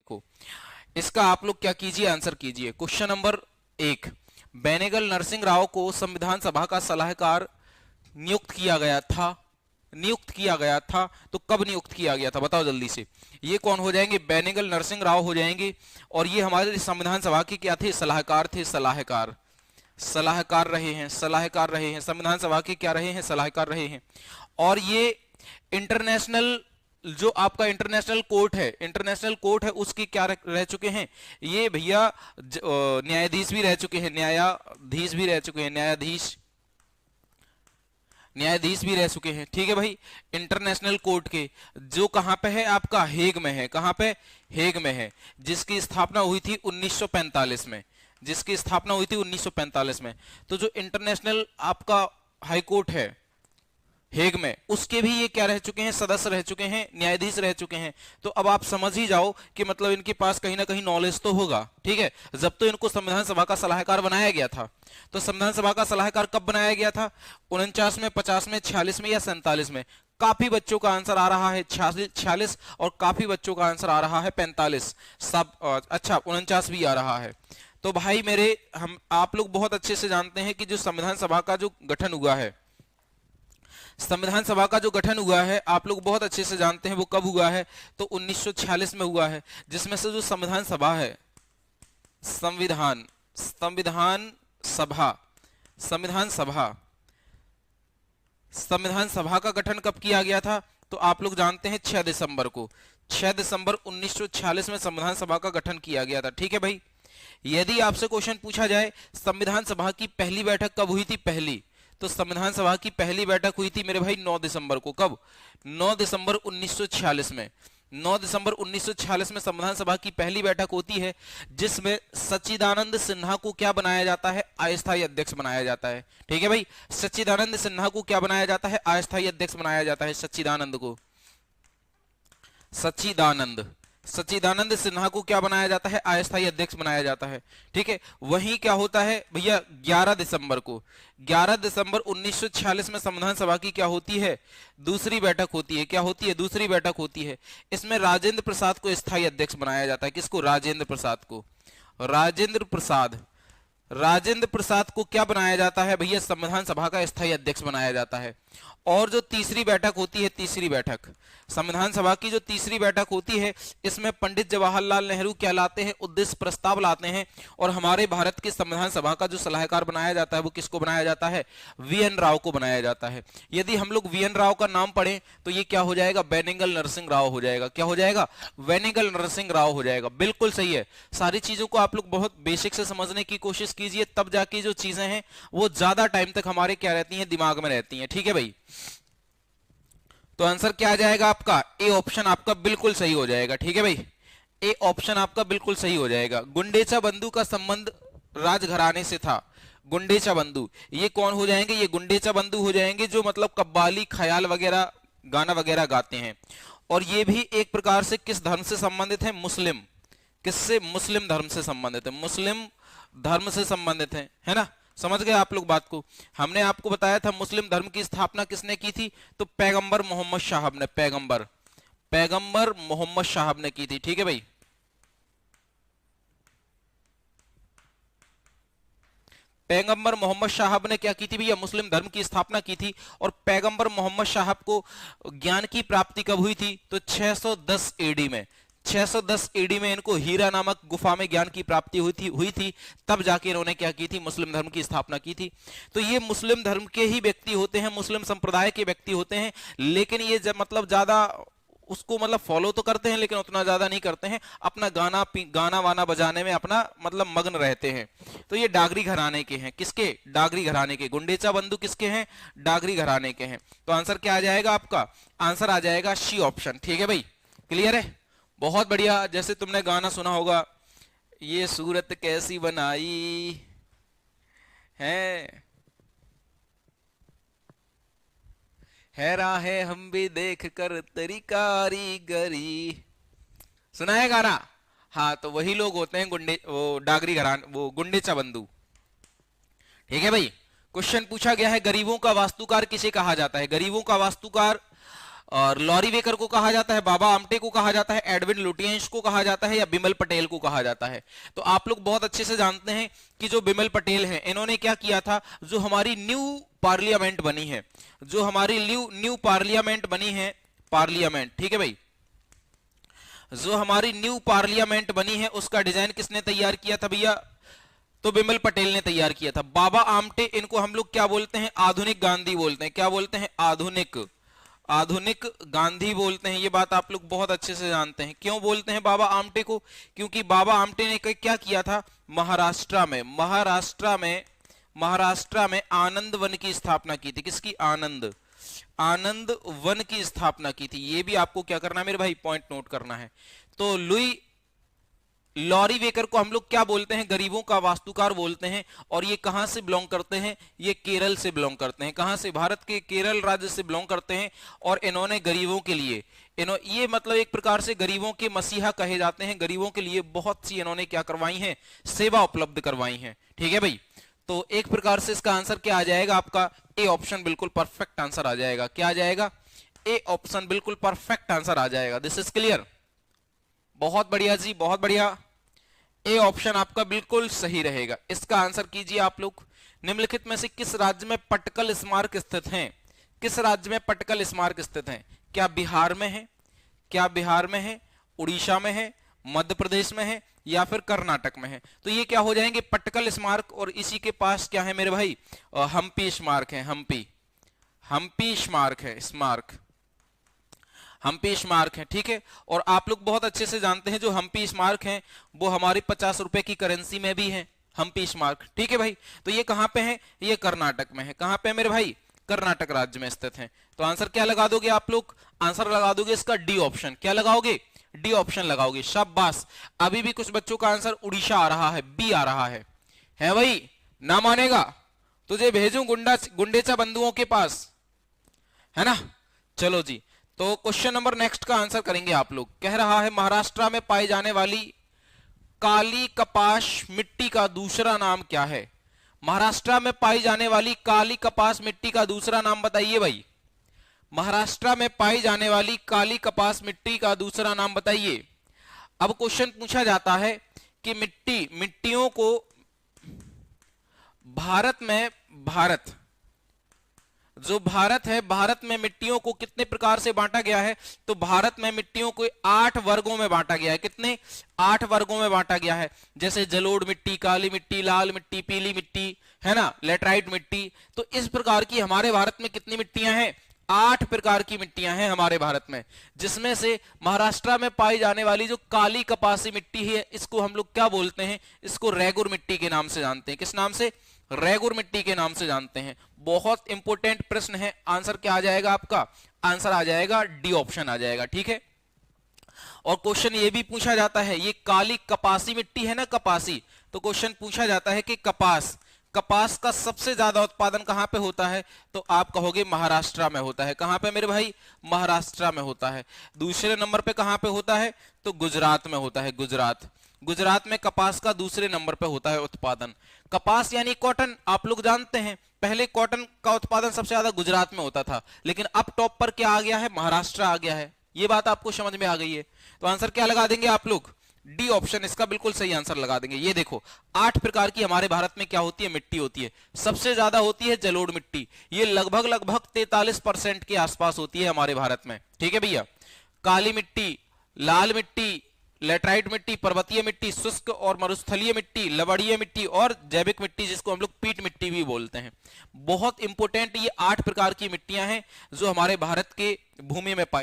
को। इसका आप लोग क्या कीजिए, आंसर कीजिए। क्वेश्चन नंबर 1, बेनेगल नरसिंह राव को संविधान सभा का सलाहकार नियुक्त किया गया था। नियुक्त किया गया था तो कब नियुक्त किया गया था, बताओ जल्दी से। ये कौन हो जाएंगे, बेनेगल नरसिंह राव हो जाएंगे, और ये हमारे संविधान सभा के क्या थे, सलाहकार थे। सलाहकार, सलाहकार रहे हैं, सलाहकार रहे हैं, संविधान सभा के क्या रहे हैं, सलाहकार रहे हैं। और ये इंटरनेशनल, जो आपका इंटरनेशनल कोर्ट है, इंटरनेशनल कोर्ट है, उसके क्या रह चुके हैं ये भैया, न्यायाधीश भी रह चुके हैं, न्यायाधीश भी रह चुके हैं, न्यायाधीश भी रह चुके हैं। ठीक है भाई, इंटरनेशनल कोर्ट के, जो कहां पे है आपका, हेग में है। कहां पे, हेग में है, जिसकी स्थापना हुई थी 1945 में, जिसकी स्थापना हुई थी 1945 में। तो जो इंटरनेशनल आपका हाई कोर्ट है हेग में, उसके भी ये क्या रह चुके हैं, सदस्य रह चुके हैं, न्यायाधीश रह चुके हैं। तो अब आप समझ ही जाओ कि मतलब इनके पास कहीं ना कहीं नॉलेज तो होगा। ठीक है, जब तो इनको संविधान सभा का सलाहकार बनाया गया था, तो संविधान सभा का सलाहकार कब बनाया गया था, 49 में, 50 में, 46 में या 47 में। काफी बच्चों का आंसर आ रहा है 46, और काफी बच्चों का आंसर आ रहा है 45, सब अच्छा 49 भी आ रहा है। तो भाई मेरे, हम आप लोग बहुत अच्छे से जानते हैं कि जो संविधान सभा का जो गठन हुआ है, संविधान सभा का जो गठन हुआ है, आप लोग बहुत अच्छे से जानते हैं वो कब हुआ है, तो 1946 में हुआ है। जिसमें से जो संविधान सभा है, संविधान संविधान सभा संविधान सभा संविधान सभा का गठन कब किया गया था, तो आप लोग जानते हैं 6 दिसंबर को, 6 दिसंबर 1946 में संविधान सभा का गठन किया गया था। ठीक है भाई, यदि आपसे क्वेश्चन पूछा जाए संविधान सभा की पहली बैठक कब हुई थी, पहली, तो संविधान सभा की पहली बैठक हुई थी मेरे भाई 9 दिसंबर को। कब, 9 दिसंबर 1946 में। 9 दिसंबर 1946 में संविधान सभा की पहली बैठक होती है, जिसमें सच्चिदानंद सिन्हा को क्या बनाया जाता है, अस्थायी अध्यक्ष बनाया जाता है। ठीक है भाई, सच्चिदानंद सिन्हा को क्या बनाया जाता है, अस्थायी अध्यक्ष बनाया जाता है। सच्चिदानंद को, सच्चिदानंद सिन्हा को क्या बनाया जाता है, अस्थायी अध्यक्ष बनाया जाता है। ठीक है, वहीं क्या होता है भैया, 11 दिसंबर को, 11 दिसंबर 1946 में संविधान सभा की क्या होती है, दूसरी बैठक होती है। क्या होती है, दूसरी बैठक होती है। इसमें राजेंद्र प्रसाद को स्थायी अध्यक्ष बनाया जाता है। किसको, राजेंद्र प्रसाद को, राजेंद्र प्रसाद को क्या बनाया जाता है भैया, संविधान सभा का स्थायी अध्यक्ष बनाया जाता है। और जो तीसरी बैठक होती है, तीसरी बैठक, संविधान सभा की जो तीसरी बैठक होती है, इसमें पंडित जवाहरलाल नेहरू क्या लाते हैं, उद्देश्य प्रस्ताव लाते हैं। और हमारे भारत की संविधान सभा का जो सलाहकार बनाया जाता है, वो किसको बनाया जाता है, वीएन राव को बनाया जाता है। यदि हम लोग वीएन राव का नाम पढ़ें तो ये क्या हो जाएगा, बेनेगल नरसिंह राव हो जाएगा। क्या हो जाएगा, बेनेगल नरसिंह राव हो जाएगा। बिल्कुल सही है। सारी चीजों को आप लोग बहुत बेसिक से समझने की कोशिश कीजिए, तब जाके जो चीजें हैं वो ज्यादा टाइम तक हमारे क्या रहती हैं, दिमाग में रहती हैं। ठीक है भाई, तो आंसर क्या आ जाएगा आपका, ए ऑप्शन आपका बिल्कुल सही हो जाएगा। ठीक है भाई, ए ऑप्शन आपका बिल्कुल सही हो जाएगा। गुंडेचा बंधु का संबंध राजघराने से था। गुंडेचा बंधु, ये कौन हो जाएंगे, ये गुंडेचा बंधु हो जाएंगे, जो मतलब कव्वाली, ख्याल वगैरह, गाना वगैरह गाते हैं। और ये भी एक प्रकार से किस धर्म से संबंधित है, मुस्लिम, किससे, मुस्लिम धर्म से संबंधित है, मुस्लिम धर्म से संबंधित है ना। समझ गए आप लोग बात को। हमने आपको बताया था मुस्लिम धर्म की स्थापना किसने की थी, तो पैगंबर मोहम्मद साहब ने, पैगंबर मोहम्मद साहब ने की थी। ठीक है भाई, पैगंबर मोहम्मद साहब ने क्या की थी भैया, मुस्लिम धर्म की स्थापना की थी। और पैगंबर मोहम्मद साहब को ज्ञान की प्राप्ति कब हुई थी, तो 610 एडी में, 610 एडी में इनको हीरा नामक गुफा में ज्ञान की प्राप्ति हुई थी। तब जाके इन्होंने क्या की थी, मुस्लिम धर्म की स्थापना की थी। तो ये मुस्लिम धर्म के ही व्यक्ति होते हैं, मुस्लिम संप्रदाय के व्यक्ति होते हैं, लेकिन ये मतलब ज्यादा उसको मतलब फॉलो तो करते हैं, लेकिन उतना ज्यादा नहीं करते हैं। अपना गाना वाना बजाने में अपना मतलब मग्न रहते हैं। तो ये डागरी घराने के हैं। किसके, डागरी घराने के। गुंडेचा बंधु किसके हैं, डागरी घराने के हैं। तो आंसर क्या आ जाएगा आपका, आंसर आ जाएगा सी ऑप्शन। ठीक है भाई, क्लियर है, बहुत बढ़िया। जैसे तुमने गाना सुना होगा, ये सूरत कैसी बनाई है राहें हम भी देख कर तेरी कारीगरी, सुना है गाना। हाँ, तो वही लोग होते हैं वो डागरी घरान, वो गुंडेचा बंधु। ठीक है भाई, क्वेश्चन पूछा गया है, गरीबों का वास्तुकार किसे कहा जाता है, गरीबों का वास्तुकार और लॉरी वेकर को कहा जाता है, बाबा आमटे को कहा जाता है, एडविन लुटियंस को कहा जाता है, या बिमल पटेल को कहा जाता है? तो आप लोग बहुत अच्छे से जानते हैं कि जो बिमल पटेल हैं, इन्होंने क्या किया था, जो हमारी न्यू पार्लियामेंट बनी है, जो हमारी न्यू पार्लियामेंट बनी है, पार्लियामेंट, ठीक है भाई, जो हमारी न्यू पार्लियामेंट बनी है उसका डिजाइन किसने तैयार किया था भैया? तो बिमल पटेल ने तैयार किया था। बाबा आमटे, इनको हम लोग क्या बोलते हैं? आधुनिक गांधी बोलते हैं। क्या बोलते हैं? आधुनिक गांधी बोलते हैं। ये बात आप लोग बहुत अच्छे से जानते हैं। क्यों बोलते हैं बाबा आमटे को? क्योंकि बाबा आमटे ने क्या किया था? महाराष्ट्र में आनंद वन की स्थापना की थी। किसकी? आनंद वन की स्थापना की थी। ये भी आपको क्या करना है मेरे भाई? पॉइंट नोट करना है। तो लॉरी वेकर को हम लोग क्या बोलते हैं? गरीबों का वास्तुकार बोलते हैं। और ये कहां से बिलोंग करते हैं? ये केरल से बिलोंग करते हैं। कहां से? भारत के केरल राज्य से बिलोंग करते हैं। और इन्होंने गरीबों के लिए, ये मतलब एक प्रकार से गरीबों के मसीहा कहे जाते हैं। गरीबों के लिए बहुत सी इन्होंने क्या करवाई है? सेवा उपलब्ध करवाई है। ठीक है भाई, तो एक प्रकार से इसका आंसर क्या आ जाएगा आपका? ए ऑप्शन बिल्कुल परफेक्ट आंसर आ जाएगा। क्या आ जाएगा? ए ऑप्शन बिल्कुल परफेक्ट आंसर आ जाएगा। This is clear? बहुत बढ़िया जी, बहुत बढ़िया। ए ऑप्शन आपका बिल्कुल सही रहेगा। इसका आंसर कीजिए आप लोग। निम्नलिखित में से किस राज्य में पटकल स्मारक स्थित हैं? किस राज्य में पटकल स्मारक स्थित हैं? क्या बिहार में है? क्या बिहार में है? उड़ीसा में है? मध्य प्रदेश में है? या फिर कर्नाटक में है? तो ये क्या हो जाएंगे? पटकल स्मारक। और इसी के पास क्या है मेरे भाई? हम्पी स्मारक है। हम्पी स्मारक है। हम्पी स्मारक है। ठीक है, और आप लोग बहुत अच्छे से जानते हैं जो हम्पी स्मारक हैं वो हमारी 50 रुपए की करेंसी में भी है। हम्पी स्मारक, ठीक है भाई। तो ये कहां पे है? ये कर्नाटक में है। कहां पे है मेरे भाई? कर्नाटक राज्य में स्थित है। तो आंसर क्या लगा दोगे आप लोग? आंसर लगा दोगे इसका डी ऑप्शन। क्या लगाओगे? डी ऑप्शन लगाओगे। शाबाश। अभी भी कुछ बच्चों का आंसर उड़ीसा आ रहा है, बी आ रहा है भाई? ना मानेगा तुझे भेजूं गुंडेचा बंधुओं के पास, है ना? चलो जी, तो क्वेश्चन नंबर नेक्स्ट का आंसर करेंगे आप लोग। कह रहा है महाराष्ट्र में पाई जाने वाली काली कपास मिट्टी का दूसरा नाम क्या है? महाराष्ट्र में पाई जाने वाली काली कपास मिट्टी का दूसरा नाम बताइए भाई। महाराष्ट्र में पाई जाने वाली काली कपास मिट्टी का दूसरा नाम बताइए। अब क्वेश्चन पूछा जाता है कि मिट्टियों को भारत में मिट्टियों को कितने प्रकार से बांटा गया है? तो भारत में मिट्टियों को 8 वर्गों में बांटा गया है। कितने? 8 वर्गों में बांटा गया है। जैसे जलोढ़ मिट्टी, काली मिट्टी, लाल मिट्टी, पीली मिट्टी, है ना, लेटराइट मिट्टी। तो इस प्रकार की हमारे भारत में कितनी मिट्टियां हैं? 8 प्रकार की मिट्टियां हैं हमारे भारत में, जिसमें से महाराष्ट्र में पाई जाने वाली जो काली कपासी मिट्टी है इसको हम लोग क्या बोलते हैं? इसको रेगुर मिट्टी के नाम से जानते हैं। किस नाम से? रेगुर मिट्टी के नाम से जानते हैं। बहुत इंपॉर्टेंट प्रश्न है। आंसर क्या आ जाएगा आपका? आंसर आ जाएगा डी ऑप्शन आ जाएगा। ठीक है, और क्वेश्चन ये भी पूछा जाता है, ये काली कपासी मिट्टी है ना, कपासी, तो क्वेश्चन पूछा जाता है कि कपास का सबसे ज्यादा उत्पादन कहां पे होता है? तो आप कहोगे महाराष्ट्र में होता है। कहां पे मेरे भाई? महाराष्ट्र में होता है। दूसरे नंबर पे कहां पे होता है? तो गुजरात में होता है। गुजरात में कपास का दूसरे नंबर पे होता है उत्पादन। कपास यानी कॉटन, आप लोग जानते हैं पहले कॉटन का उत्पादन सबसे ज्यादा गुजरात में होता था, लेकिन अब टॉप पर क्या आ गया है? महाराष्ट्र आ गया है। ये बात आपको समझ में आ गई है? तो आंसर क्या लगा देंगे आप लोग? डी ऑप्शन इसका बिल्कुल सही आंसर लगा देंगे। ये देखो 8 प्रकार की हमारे भारत में क्या होती है? मिट्टी होती है। सबसे ज्यादा होती है जलोढ़ मिट्टी, ये लगभग 43% के आसपास होती है हमारे भारत में। ठीक है भैया। काली मिट्टी, लाल मिट्टी, लेटराइट मिट्टी, पर्वतीय मिट्टी, शुष्क और मरुस्थलीय मिट्टी, लवणीय मिट्टी और जैविक मिट्टी जिसको हम लोग पीट मिट्टी भी बोलते हैं। बहुत इंपॉर्टेंट ये 8 प्रकार की मिट्टियां हैं जो हमारे भारत के भूमि में पाई